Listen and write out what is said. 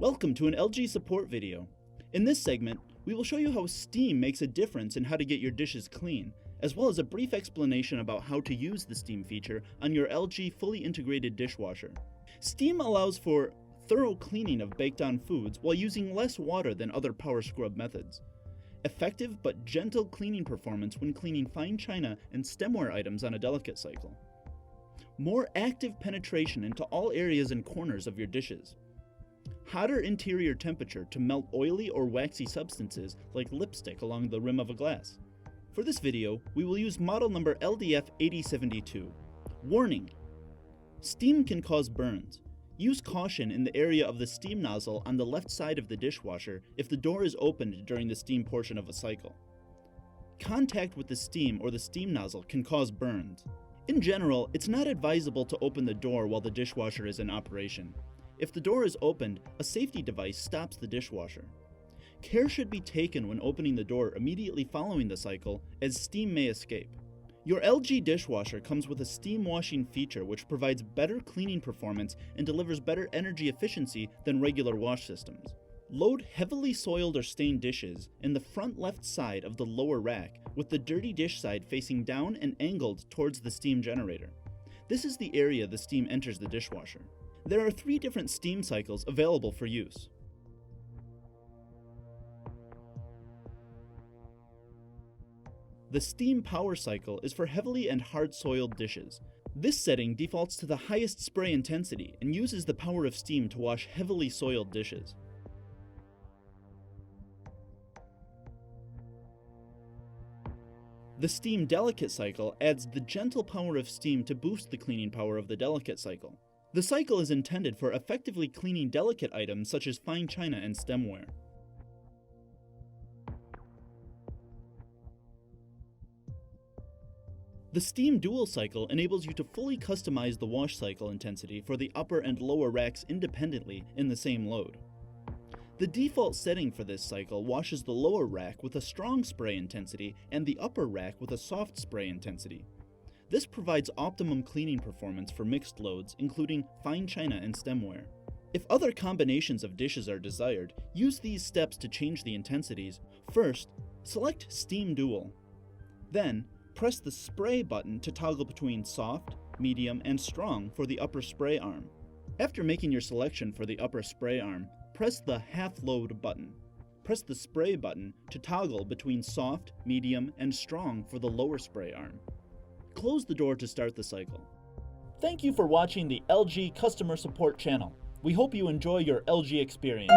Welcome to an LG support video. In this segment, we will show you how steam makes a difference in how to get your dishes clean, as well as a brief explanation about how to use the steam feature on your LG fully integrated dishwasher. Steam allows for thorough cleaning of baked-on foods while using less water than other power scrub methods. Effective but gentle cleaning performance when cleaning fine china and stemware items on a delicate cycle. More active penetration into all areas and corners of your dishes. Hotter interior temperature to melt oily or waxy substances like lipstick along the rim of a glass. For this video, we will use model number LDF8072. Warning: steam can cause burns. Use caution in the area of the steam nozzle on the left side of the dishwasher if the door is opened during the steam portion of a cycle. Contact with the steam or the steam nozzle can cause burns. In general, it's not advisable to open the door while the dishwasher is in operation. If the door is opened, a safety device stops the dishwasher. Care should be taken when opening the door immediately following the cycle, as steam may escape. Your LG dishwasher comes with a steam washing feature which provides better cleaning performance and delivers better energy efficiency than regular wash systems. Load heavily soiled or stained dishes in the front left side of the lower rack, with the dirty dish side facing down and angled towards the steam generator. This is the area the steam enters the dishwasher. There are 3 different steam cycles available for use. The steam power cycle is for heavily and hard soiled dishes. This setting defaults to the highest spray intensity and uses the power of steam to wash heavily soiled dishes. The steam delicate cycle adds the gentle power of steam to boost the cleaning power of the delicate cycle. The cycle is intended for effectively cleaning delicate items such as fine china and stemware. The steam dual cycle enables you to fully customize the wash cycle intensity for the upper and lower racks independently in the same load. The default setting for this cycle washes the lower rack with a strong spray intensity and the upper rack with a soft spray intensity. This provides optimum cleaning performance for mixed loads, including fine china and stemware. If other combinations of dishes are desired, use these steps to change the intensities. First, select Steam Dual. Then, press the Spray button to toggle between soft, medium, and strong for the upper spray arm. After making your selection for the upper spray arm, press the Half Load button. Press the Spray button to toggle between soft, medium, and strong for the lower spray arm. Close the door to start the cycle. Thank you for watching the LG Customer Support channel. We hope you enjoy your LG experience.